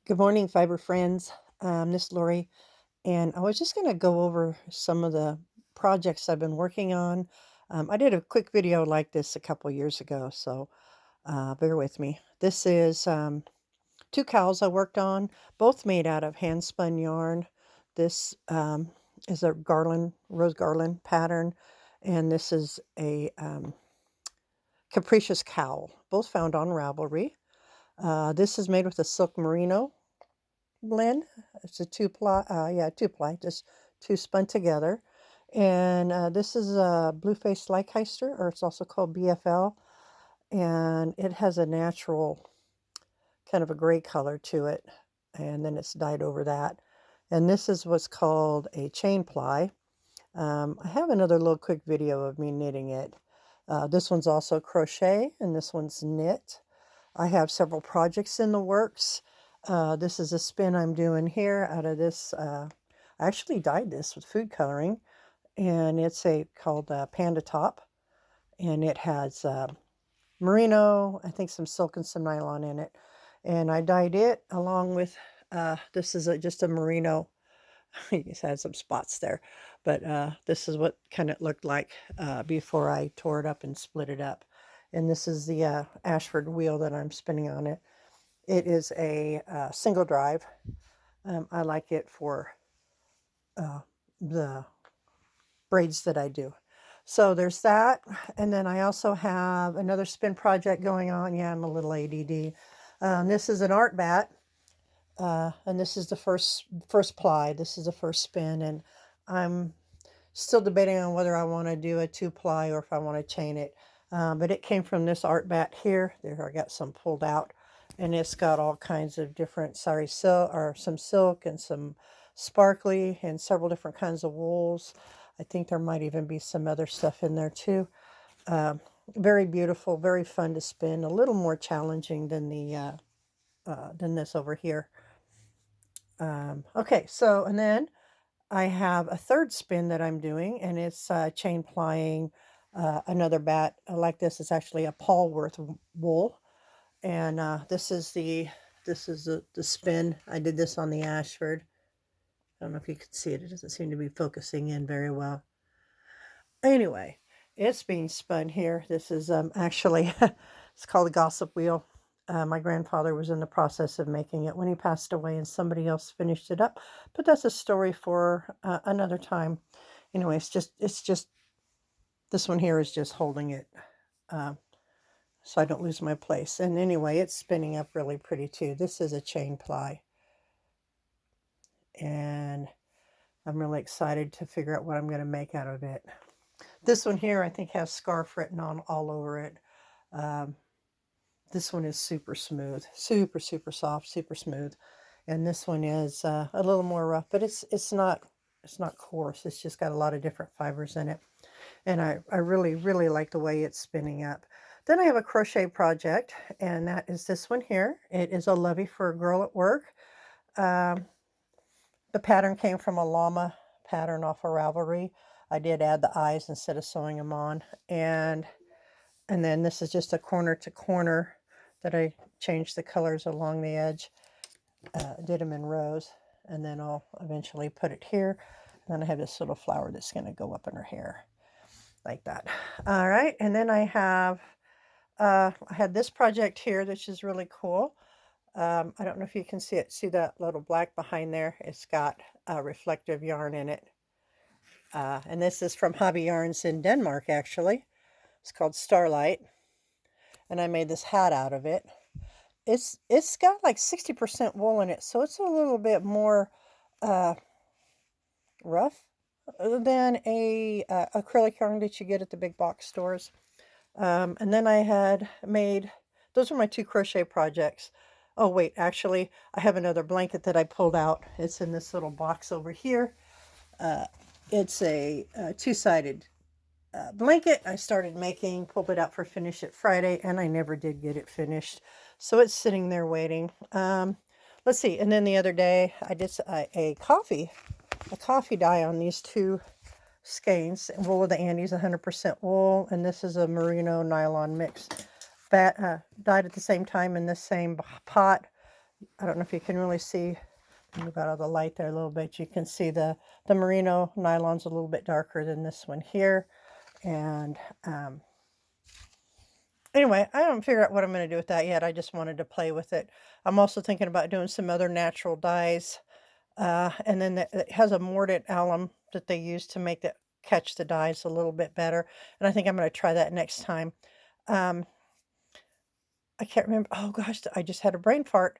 Good morning, fiber friends. This is Lori, and I was just going to go over some of the projects I've been working on. I did a quick video like this a couple years ago, so bear with me. This is two cows I worked on, both made out of hand spun yarn. This is a garland, rose garland pattern, and this is a capricious cowl, both found on Ravelry. This is made with a silk merino blend. It's a two ply, just two spun together. And this is a blue face Leicester, or it's also called BFL. And it has a natural kind of a gray color to it. And then it's dyed over that. And this is what's called a chain ply. I have another little quick video of me knitting it. This one's also crochet, and this one's knit. I have several projects in the works. This is a spin I'm doing here out of this. I actually dyed this with food coloring, and it's called Panda Top, and it has merino, I think some silk and some nylon in it. And I dyed it along with, this is just a merino. It had some spots there, but this is what kind of looked like before I tore it up and split it up. And this is the Ashford wheel that I'm spinning on it. It is a single drive. I like it for the braids that I do. So there's that. And then I also have another spin project going on. Yeah, I'm a little ADD. This is an art bat. And this is the first ply. This is the first spin. And I'm still debating on whether I want to do a two ply or if I want to chain it. But it came from this art bat here. There, I got some pulled out. And it's got all kinds of different, silk, or some silk and some sparkly and several different kinds of wools. I think there might even be some other stuff in there too. Very beautiful, very fun to spin. A little more challenging than than this over here. Okay, so and then I have a third spin that I'm doing, and it's chain plying another bat like this. It's actually a Polworth wool, and this is the spin. I did this on the Ashford. I don't know if you can see it. It doesn't seem to be focusing in very well. Anyway, it's being spun here. This is actually it's called a gossip wheel. My grandfather was in the process of making it when he passed away, and somebody else finished it up. But that's a story for another time. Anyway, it's just this one here is just holding it so I don't lose my place. And anyway, it's spinning up really pretty too. This is a chain ply, and I'm really excited to figure out what I'm going to make out of it. This one here, I think, has scarf written on all over it. Um, This one is super smooth, super soft, super smooth. And this one is a little more rough, but it's not coarse. It's just got a lot of different fibers in it. And I really like the way it's spinning up. Then I have a crochet project, and that is this one here. It is a Levy for a Girl at Work. Um, the pattern came from a llama pattern off of Ravelry. I did add the eyes instead of sewing them on. And then this is just a corner to corner that I changed the colors along the edge, did them in rows, and then I'll eventually put it here. And then I have this little flower that's going to go up in her hair like that. All right, and then I had this project here, which is really cool. I don't know if you can see it. See that little black behind there? It's got reflective yarn in it. And this is from Hobby Yarns in Denmark, actually. It's called Starlight. And I made this hat out of it. It's got like 60% wool in it, so it's a little bit more rough than a acrylic yarn that you get at the big box stores. And then I had made, those are my two crochet projects. Oh wait, actually I have another blanket that I pulled out. It's in this little box over here. It's a two-sided blanket I started making, pulled it out for finish it Friday, and I never did get it finished. So it's sitting there waiting. Let's see. And then the other day I did a coffee dye on these two skeins. Wool of the Andes, 100% wool, and this is a merino nylon mix. That dyed at the same time in this same pot. I don't know if you can really see, move out of the light there a little bit. You can see the merino nylon's a little bit darker than this one here. And anyway, I haven't figured out what I'm going to do with that yet. I just wanted to play with it. I'm also thinking about doing some other natural dyes. And then it has a mordant alum that they use to make that catch the dyes a little bit better. And I think I'm going to try that next time. I can't remember. Oh gosh, I just had a brain fart.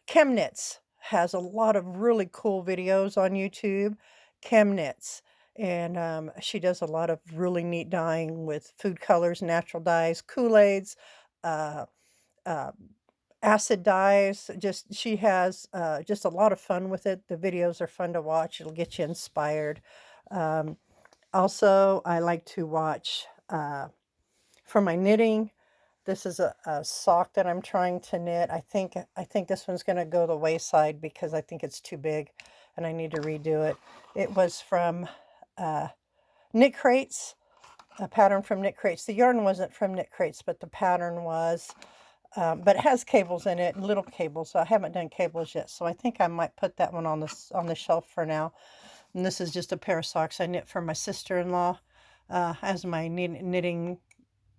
Chemknits has a lot of really cool videos on YouTube. Chemknits. And she does a lot of really neat dyeing with food colors, natural dyes, Kool-Aids, uh, uh, acid dyes. Just she has just a lot of fun with it. The videos are fun to watch. It'll get you inspired. Also, I like to watch for my knitting. This is a sock that I'm trying to knit. I think this one's going to go the wayside because I think it's too big and I need to redo it. It was from Knitpics, a pattern from Knitpics. The yarn wasn't from Knitpics, but the pattern was. But it has cables in it, little cables. So I haven't done cables yet. So I think I might put that one on the shelf for now. And this is just a pair of socks I knit for my sister-in-law as my knitting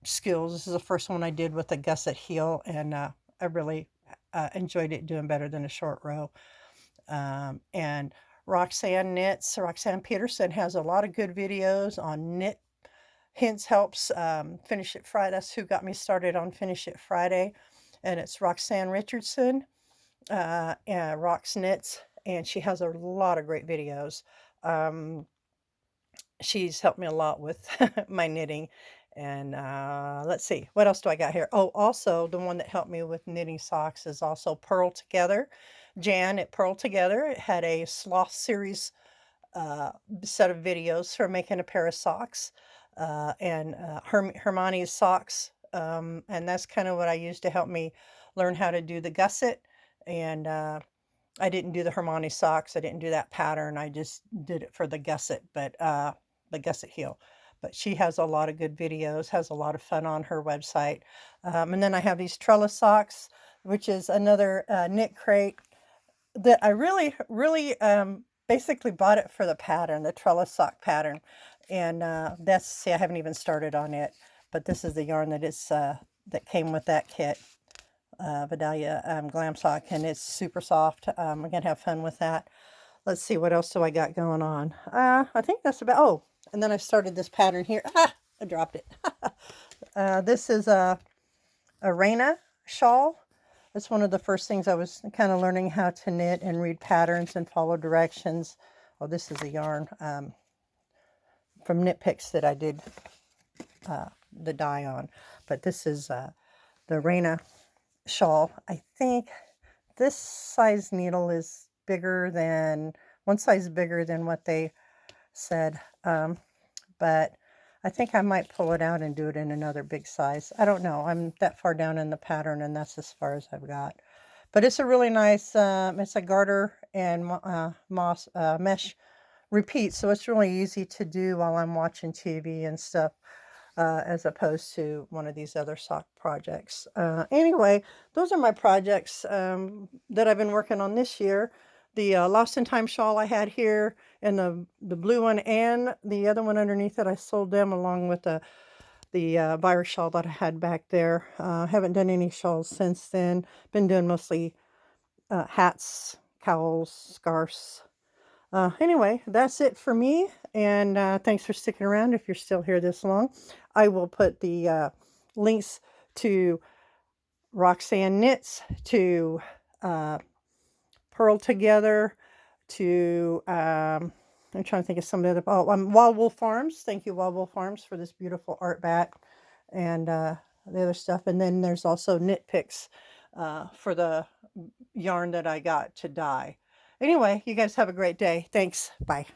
skills. This is the first one I did with a gusset heel, and I really enjoyed it, doing better than a short row. And Roxanne Knits, Roxanne Peterson has a lot of good videos on knit hints, helps, Finish It Friday. That's who got me started on Finish It Friday. And it's Roxanne Richardson, and Rox Knits, and she has a lot of great videos. She's helped me a lot with my knitting. And let's see, what else do I got here? Oh, also the one that helped me with knitting socks is also Purl Together. Jan at Purl Together. It had a sloth series set of videos for making a pair of socks, and Hermione's socks. And that's kind of what I used to help me learn how to do the gusset. And I didn't do the Hermione socks. I didn't do that pattern. I just did it for the gusset, but the gusset heel. But she has a lot of good videos, has a lot of fun on her website. And then I have these Trellis Socks, which is another knit crate that I really, really basically bought it for the pattern, the Trellis Sock pattern. And that's, see, I haven't even started on it, but this is the yarn that is that came with that kit. Vidalia Glam Sock, and it's super soft. I'm going to have fun with that. Let's see, what else do I got going on? I think that's about, oh, and then I started this pattern here. Ah, I dropped it. This is a Raina shawl. It's one of the first things I was kind of learning how to knit and read patterns and follow directions. Oh, this is a yarn from Knitpics that I did the dye on. But this is the Raina shawl. I think this size needle is bigger than, one size bigger than what they said. But I think I might pull it out and do it in another big size. I don't know. I'm that far down in the pattern, and that's as far as I've got. But it's a really nice, it's a garter and moss mesh repeat. So it's really easy to do while I'm watching TV and stuff. As opposed to one of these other sock projects. Anyway, those are my projects that I've been working on this year. The Lost in Time shawl I had here, and the blue one and the other one underneath it, I sold them along with the virus shawl that I had back there. Haven't done any shawls since then. Been doing mostly hats, cowls, scarves. Anyway, that's it for me, and thanks for sticking around if you're still here this long. I will put the links to Roxanne Knits, to Purl Together, to, I'm trying to think of some of the other, Wild Wolf Farms. Thank you, Wild Wolf Farms, for this beautiful art back, and the other stuff. And then there's also Knitpics for the yarn that I got to dye. Anyway, you guys have a great day. Thanks. Bye.